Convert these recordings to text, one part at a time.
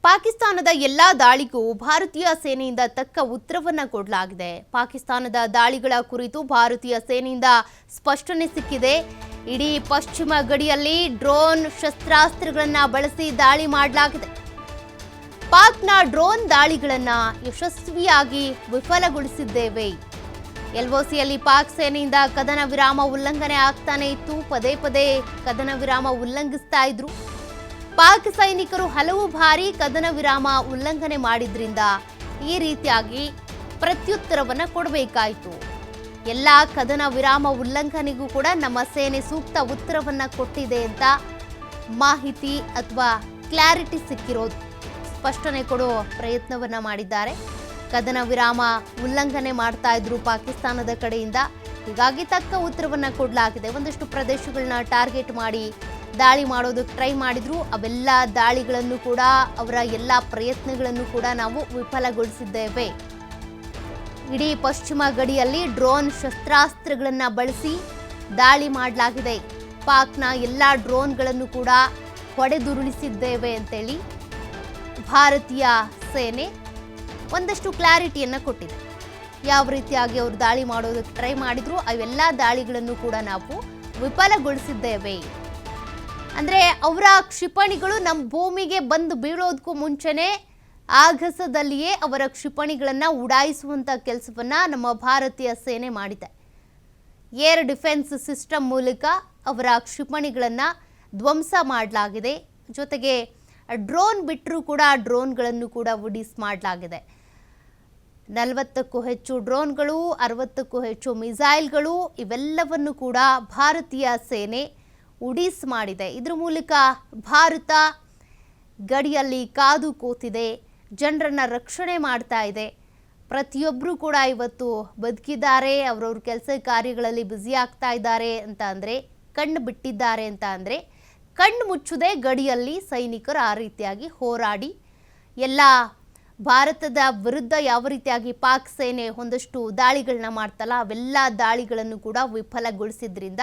ಪಾಕಿಸ್ತಾನದ ಎಲ್ಲಾ ದಾಳಿಗೂ ಭಾರತೀಯ ಸೇನೆಯಿಂದ ತಕ್ಕ ಉತ್ತರವನ್ನ ಕೊಡಲಾಗಿದೆ. ಪಾಕಿಸ್ತಾನದ ದಾಳಿಗಳ ಕುರಿತು ಭಾರತೀಯ ಸೇನೆಯಿಂದ ಸ್ಪಷ್ಟನೆ ಸಿಕ್ಕಿದೆ. ಇಡೀ ಪಶ್ಚಿಮ ಗಡಿಯಲ್ಲಿ ಡ್ರೋನ್ ಶಸ್ತ್ರಾಸ್ತ್ರಗಳನ್ನ ಬಳಸಿ ದಾಳಿ ಮಾಡಲಾಗಿದೆ. ಪಾಕ್ನ ಡ್ರೋನ್ ದಾಳಿಗಳನ್ನ ಯಶಸ್ವಿಯಾಗಿ ವಿಫಲಗೊಳಿಸಿದ್ದೇವೆ. ಎಲ್ಒಸಿಯಲ್ಲಿ ಪಾಕ್ ಸೇನೆಯಿಂದ ಕದನ ವಿರಾಮ ಉಲ್ಲಂಘನೆ ಆಗ್ತಾನೆ ಇತ್ತು. ಪದೇ ಪದೇ ಕದನ ವಿರಾಮ ಉಲ್ಲಂಘಿಸ್ತಾ ಇದ್ರು. ಪಾಕ್ ಸೈನಿಕರು ಹಲವು ಬಾರಿ ಕದನ ವಿರಾಮ ಉಲ್ಲಂಘನೆ ಮಾಡಿದ್ರಿಂದ ಈ ರೀತಿಯಾಗಿ ಪ್ರತ್ಯುತ್ತರವನ್ನ ಕೊಡಬೇಕಾಯಿತು. ಎಲ್ಲ ಕದನ ವಿರಾಮ ಉಲ್ಲಂಘನೆಗೂ ಕೂಡ ನಮ್ಮ ಸೇನೆ ಸೂಕ್ತ ಉತ್ತರವನ್ನ ಕೊಟ್ಟಿದೆ ಅಂತ ಮಾಹಿತಿ ಅಥವಾ ಕ್ಲಾರಿಟಿ ಸಿಕ್ಕಿರೋದು. ಸ್ಪಷ್ಟನೆ ಕೊಡೋ ಪ್ರಯತ್ನವನ್ನ ಮಾಡಿದ್ದಾರೆ. ಕದನ ವಿರಾಮ ಉಲ್ಲಂಘನೆ ಮಾಡ್ತಾ ಇದ್ರು ಪಾಕಿಸ್ತಾನದ ಕಡೆಯಿಂದ. ಹೀಗಾಗಿ ತಕ್ಕ ಉತ್ತರವನ್ನ ಕೊಡಲಾಗಿದೆ. ಒಂದಷ್ಟು ಪ್ರದೇಶಗಳನ್ನ ಟಾರ್ಗೆಟ್ ಮಾಡಿ ದಾಳಿ ಮಾಡೋದಕ್ಕೆ ಟ್ರೈ ಮಾಡಿದ್ರು. ಅವೆಲ್ಲ ದಾಳಿಗಳನ್ನು ಕೂಡ ಅವರ ಎಲ್ಲ ಪ್ರಯತ್ನಗಳನ್ನು ಕೂಡ ನಾವು ವಿಫಲಗೊಳಿಸಿದ್ದೇವೆ. ಇಡೀ ಪಶ್ಚಿಮ ಗಡಿಯಲ್ಲಿ ಡ್ರೋನ್ ಶಸ್ತ್ರಾಸ್ತ್ರಗಳನ್ನ ಬಳಸಿ ದಾಳಿ ಮಾಡಲಾಗಿದೆ. ಪಾಕ್ನ ಎಲ್ಲ ಡ್ರೋನ್ಗಳನ್ನು ಕೂಡ ಹೊಡೆದುರುಳಿಸಿದ್ದೇವೆ ಅಂತೇಳಿ ಭಾರತೀಯ ಸೇನೆ ಒಂದಷ್ಟು ಕ್ಲಾರಿಟಿಯನ್ನು ಕೊಟ್ಟಿದೆ. ಯಾವ ರೀತಿಯಾಗಿ ಅವರು ದಾಳಿ ಮಾಡೋದಕ್ಕೆ ಟ್ರೈ ಮಾಡಿದ್ರು ಅವೆಲ್ಲ ದಾಳಿಗಳನ್ನು ಕೂಡ ನಾವು ವಿಫಲಗೊಳಿಸಿದ್ದೇವೆ. ಅಂದರೆ ಅವರ ಕ್ಷಿಪಣಿಗಳು ನಮ್ಮ ಭೂಮಿಗೆ ಬಂದು ಬೀಳೋದಕ್ಕೂ ಮುಂಚೆನೇ ಆಗಸದಲ್ಲಿಯೇ ಅವರ ಕ್ಷಿಪಣಿಗಳನ್ನು ಉಡಾಯಿಸುವಂಥ ಕೆಲಸವನ್ನು ನಮ್ಮ ಭಾರತೀಯ ಸೇನೆ ಮಾಡಿದೆ. ಏರ್ ಡಿಫೆನ್ಸ್ ಸಿಸ್ಟಮ್ ಮೂಲಕ ಅವರ ಕ್ಷಿಪಣಿಗಳನ್ನು ಧ್ವಂಸ ಮಾಡಲಾಗಿದೆ. ಜೊತೆಗೆ ಡ್ರೋನ್ ಬಿಟ್ಟರೂ ಕೂಡ ಡ್ರೋನ್ಗಳನ್ನು ಕೂಡ ಉಡೀಸ್ ಮಾಡಲಾಗಿದೆ. 40ಕ್ಕೂ ಹೆಚ್ಚು ಡ್ರೋನ್ಗಳು, 60ಕ್ಕೂ ಹೆಚ್ಚು ಮಿಸೈಲ್ಗಳು ಇವೆಲ್ಲವನ್ನು ಕೂಡ ಭಾರತೀಯ ಸೇನೆ ಉಡೀಸ್ ಮಾಡಿದೆ. ಇದ್ರ ಮೂಲಕ ಭಾರತ ಗಡಿಯಲ್ಲಿ ಕಾದು ಕೂತಿದೆ, ಜನರನ್ನ ರಕ್ಷಣೆ ಮಾಡ್ತಾ ಇದೆ. ಪ್ರತಿಯೊಬ್ಬರು ಕೂಡ ಇವತ್ತು ಬದುಕಿದ್ದಾರೆ, ಅವರವ್ರ ಕೆಲಸ ಕಾರ್ಯಗಳಲ್ಲಿ ಬ್ಯುಸಿ ಆಗ್ತಾ ಇದ್ದಾರೆ ಅಂತ ಅಂದರೆ, ಕಣ್ಣು ಬಿಟ್ಟಿದ್ದಾರೆ ಅಂತ ಅಂದರೆ, ಕಣ್ಣು ಮುಚ್ಚದೆ ಗಡಿಯಲ್ಲಿ ಸೈನಿಕರು ಆ ರೀತಿಯಾಗಿ ಹೋರಾಡಿ ಎಲ್ಲ ಭಾರತದ ವಿರುದ್ಧ ಯಾವ ರೀತಿಯಾಗಿ ಪಾಕ್ ಸೇನೆ ಒಂದಷ್ಟು ದಾಳಿಗಳನ್ನ ಮಾಡ್ತಲ್ಲ ಅವೆಲ್ಲ ದಾಳಿಗಳನ್ನು ಕೂಡ ವಿಫಲಗೊಳಿಸಿದ್ರಿಂದ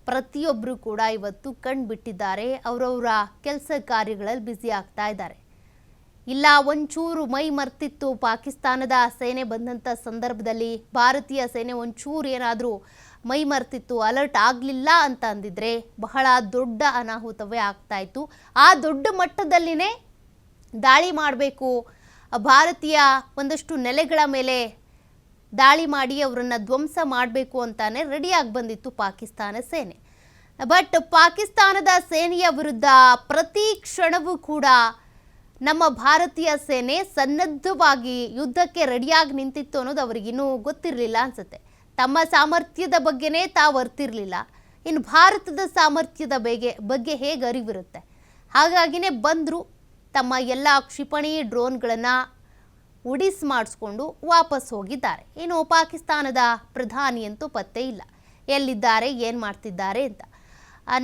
ಪ್ರತಿಯೊಬ್ಬರು ಕೂಡ ಇವತ್ತು ಕಣ್ಣು ಬಿಟ್ಟಿದ್ದಾರೆ, ಅವರವರ ಕೆಲಸ ಕಾರ್ಯಗಳಲ್ಲಿ ಬ್ಯುಸಿ ಆಗ್ತಾ ಇದ್ದಾರೆ. ಇಲ್ಲ ಒಂಚೂರು ಮೈ ಮರ್ತಿತ್ತು ಪಾಕಿಸ್ತಾನದ ಸೇನೆ ಬಂದಂಥ ಸಂದರ್ಭದಲ್ಲಿ, ಭಾರತೀಯ ಸೇನೆ ಒಂಚೂರು ಏನಾದರೂ ಮೈ ಮರ್ತಿತ್ತು, ಅಲರ್ಟ್ ಆಗಲಿಲ್ಲ ಅಂತ ಅಂದಿದ್ರೆ ಬಹಳ ದೊಡ್ಡ ಅನಾಹುತವೇ ಆಗ್ತಾ ಇತ್ತು. ಆ ದೊಡ್ಡ ಮಟ್ಟದಲ್ಲಿನೇ ದಾಳಿ ಮಾಡಬೇಕು, ಭಾರತೀಯ ಒಂದಷ್ಟು ನೆಲೆಗಳ ಮೇಲೆ ದಾಳಿ ಮಾಡಿ ಅವರನ್ನು ಧ್ವಂಸ ಮಾಡಬೇಕು ಅಂತಾನೆ ರೆಡಿಯಾಗಿ ಬಂದಿತ್ತು ಪಾಕಿಸ್ತಾನ ಸೇನೆ. ಬಟ್ ಪಾಕಿಸ್ತಾನದ ಸೇನೆಯ ವಿರುದ್ಧ ಪ್ರತಿ ಕ್ಷಣವೂ ಕೂಡ ನಮ್ಮ ಭಾರತೀಯ ಸೇನೆ ಸನ್ನದ್ಧವಾಗಿ ಯುದ್ಧಕ್ಕೆ ರೆಡಿಯಾಗಿ ನಿಂತಿತ್ತು ಅನ್ನೋದು ಅವರಿಗಿನ್ನೂ ಗೊತ್ತಿರಲಿಲ್ಲ ಅನ್ಸುತ್ತೆ. ತಮ್ಮ ಸಾಮರ್ಥ್ಯದ ಬಗ್ಗೆನೇ ತಾವು ಅರ್ತಿರಲಿಲ್ಲ, ಇನ್ನು ಭಾರತದ ಸಾಮರ್ಥ್ಯದ ಬಗ್ಗೆ ಹೇಗೆ ಅರಿವಿರುತ್ತೆ. ಹಾಗಾಗಿನೇ ಬಂದರು, ತಮ್ಮ ಎಲ್ಲ ಕ್ಷಿಪಣಿ ಡ್ರೋನ್ಗಳನ್ನು ಉಡೀಸ್ ಮಾಡಿಸ್ಕೊಂಡು ವಾಪಸ್ ಹೋಗಿದ್ದಾರೆ. ಇನ್ನು ಪಾಕಿಸ್ತಾನದ ಪ್ರಧಾನಿ ಅಂತೂ ಪತ್ತೆ ಇಲ್ಲ, ಎಲ್ಲಿದ್ದಾರೆ, ಏನು ಮಾಡ್ತಿದ್ದಾರೆ ಅಂತ.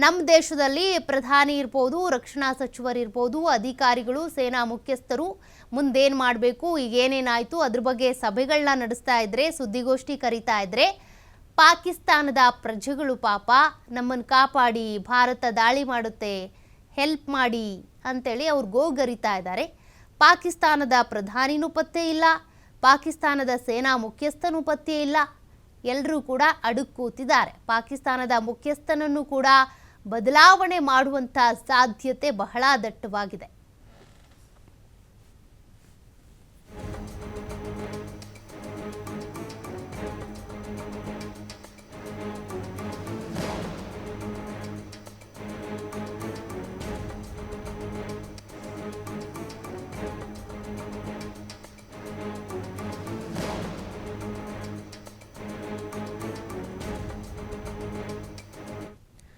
ನಮ್ಮ ದೇಶದಲ್ಲಿ ಪ್ರಧಾನಿ ಇರ್ಬೋದು, ರಕ್ಷಣಾ ಸಚಿವರಿರ್ಬೋದು, ಅಧಿಕಾರಿಗಳು, ಸೇನಾ ಮುಖ್ಯಸ್ಥರು ಮುಂದೇನು ಮಾಡಬೇಕು, ಈಗ ಏನೇನಾಯಿತು ಅದ್ರ ಬಗ್ಗೆ ಸಭೆಗಳನ್ನ ನಡೆಸ್ತಾ ಇದ್ರೆ, ಸುದ್ದಿಗೋಷ್ಠಿ ಕರೀತಾ ಇದ್ರೆ, ಪಾಕಿಸ್ತಾನದ ಪ್ರಜೆಗಳು ಪಾಪ ನಮ್ಮನ್ನು ಕಾಪಾಡಿ, ಭಾರತ ದಾಳಿ ಮಾಡುತ್ತೆ, ಹೆಲ್ಪ್ ಮಾಡಿ ಅಂತೇಳಿ ಅವ್ರು ಗೋಗರಿತಾ ಇದ್ದಾರೆ. ಪಾಕಿಸ್ತಾನದ ಪ್ರಧಾನಿನೂ ಪತ್ತೆ ಇಲ್ಲ, ಪಾಕಿಸ್ತಾನದ ಸೇನಾ ಮುಖ್ಯಸ್ಥನೂ ಪತ್ತೆ ಇಲ್ಲ. ಎಲ್ಲರೂ ಕೂಡ ಅಡುಕು ಕೂತಿದ್ದಾರೆ. ಪಾಕಿಸ್ತಾನದ ಮುಖ್ಯಸ್ಥನನ್ನು ಕೂಡ ಬದಲಾವಣೆ ಮಾಡುವಂಥ ಸಾಧ್ಯತೆ ಬಹಳ ದಟ್ಟವಾಗಿದೆ.